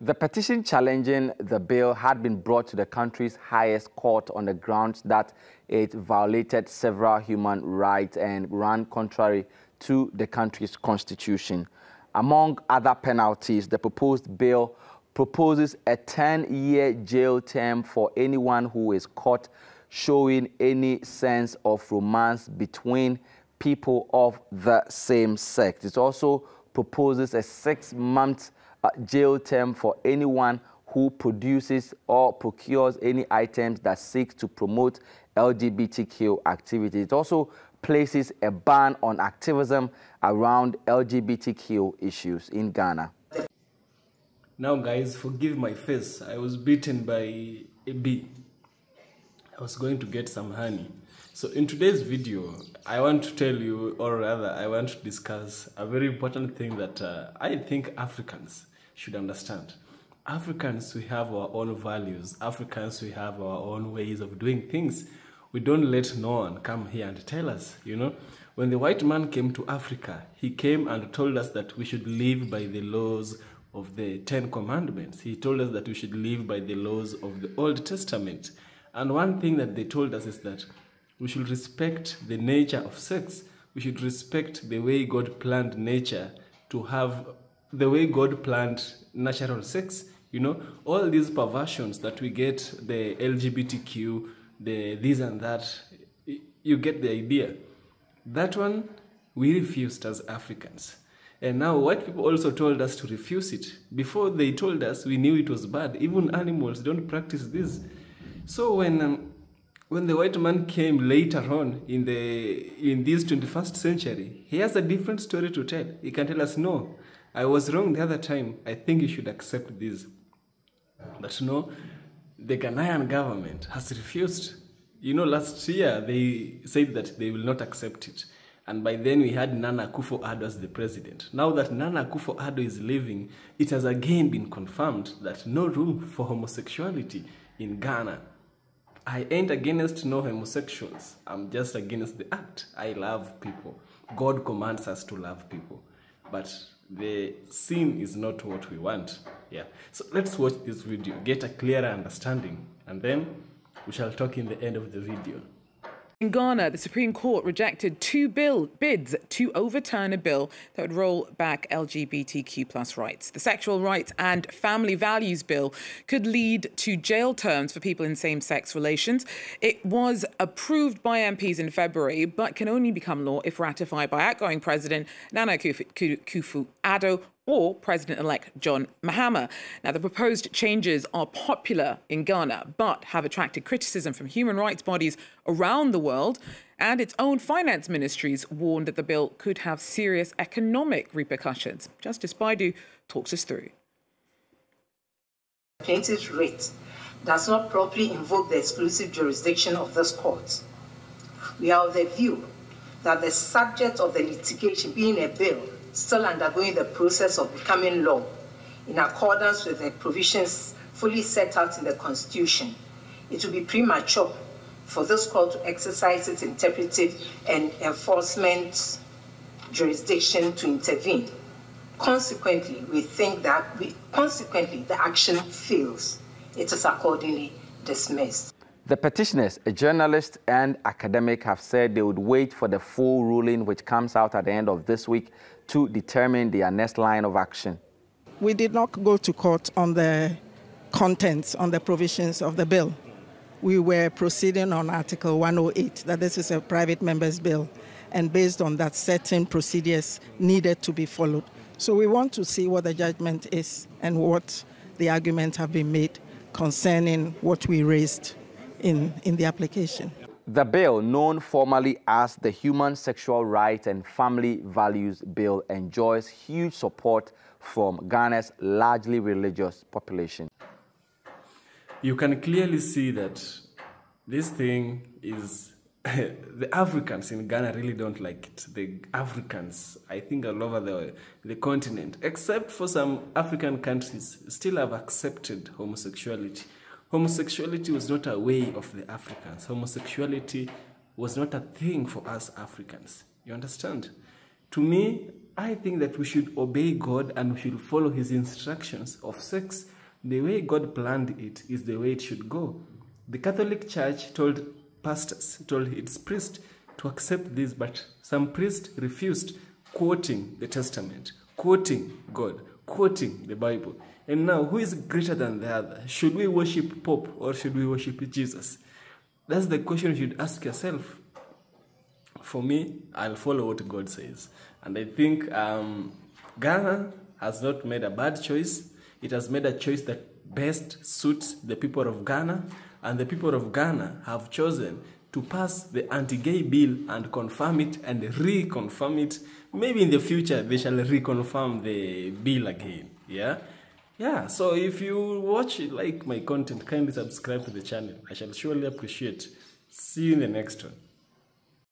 The petition challenging the bill had been brought to the country's highest court on the grounds that it violated several human rights and ran contrary to the country's constitution. Among other penalties, the proposed bill proposes a 10-year jail term for anyone who is caught showing any sense of romance between people of the same sex. It also proposes a 6-month jail term for anyone who produces or procures any items that seek to promote LGBTQ activity. It also places a ban on activism around LGBTQ issues in Ghana. Now guys, forgive my face. I was bitten by a bee. I was going to get some honey. So in today's video, I want to tell you, or rather, I want to discuss a very important thing that I think Africans should understand. Africans, we have our own values. Africans, we have our own ways of doing things. We don't let no one come here and tell us, you know. When the white man came to Africa, he came and told us that we should live by the laws of the 10 Commandments. He told us that we should live by the laws of the Old Testament. And one thing that they told us is that we should respect the nature of sex. We should respect the way God planned nature to have the way God planned natural sex. You know, all these perversions that we get, the LGBTQ, the this and that, you get the idea. That one, we refused as Africans. And now white people also told us to refuse it. Before they told us, we knew it was bad. Even animals don't practice this. So when the white man came later on in this 21st century, he has a different story to tell. He can tell us, no, I was wrong the other time. I think you should accept this. But no, the Ghanaian government has refused. You know, last year they said that they will not accept it. And by then we had Nana Akufo-Addo as the president. Now that Nana Akufo-Addo is leaving, it has again been confirmed that no room for homosexuality in Ghana. I ain't against no homosexuals. I'm just against the act. I love people. God commands us to love people. But the sin is not what we want. Yeah. So let's watch this video, get a clearer understanding, and then we shall talk in the end of the video. In Ghana, the Supreme Court rejected two bids to overturn a bill that would roll back LGBTQ+ rights. The Sexual Rights and Family Values Bill could lead to jail terms for people in same-sex relations. It was approved by MPs in February, but can only become law if ratified by outgoing President Nana Akufo-Addo or President-elect John Mahama. Now, the proposed changes are popular in Ghana, but have attracted criticism from human rights bodies around the world, and its own finance ministries warned that the bill could have serious economic repercussions. Justice Baidu talks us through. Plaintiff's writ does not properly invoke the exclusive jurisdiction of this court. We are of the view that the subject of the litigation, being a bill still undergoing the process of becoming law in accordance with the provisions fully set out in the Constitution, it will be premature for this court to exercise its interpretive and enforcement jurisdiction to intervene. Consequently, we think that the action fails. It is accordingly dismissed. The petitioners, a journalist and academic, have said they would wait for the full ruling which comes out at the end of this week to determine their next line of action. We did not go to court on the contents, on the provisions of the bill. We were proceeding on Article 108, that this is a private member's bill, and based on that, certain procedures needed to be followed. So we want to see what the judgment is and what the arguments have been made concerning what we raised in the application. The bill, known formally as the Human Sexual Rights and Family Values Bill, enjoys huge support from Ghana's largely religious population. You can clearly see that this thing is the Africans in Ghana really don't like it. The Africans, I think all over the continent, except for some African countries, still have accepted homosexuality. Homosexuality was not a way of the Africans. Homosexuality was not a thing for us Africans. You understand? To me, I think that we should obey God and we should follow his instructions of sex. The way God planned it is the way it should go. The Catholic Church told its priests to accept this, but some priests refused, quoting the Testament, quoting God, quoting the Bible. And now, who is greater than the other? Should we worship Pope or should we worship Jesus? That's the question you should ask yourself. For me, I'll follow what God says. And I think Ghana has not made a bad choice. It has made a choice that best suits the people of Ghana. And the people of Ghana have chosen to pass the anti-gay bill and confirm it and reconfirm it. Maybe in the future, they shall reconfirm the bill again. Yeah, so if you like my content, kindly subscribe to the channel. I shall surely appreciate. See you in the next one.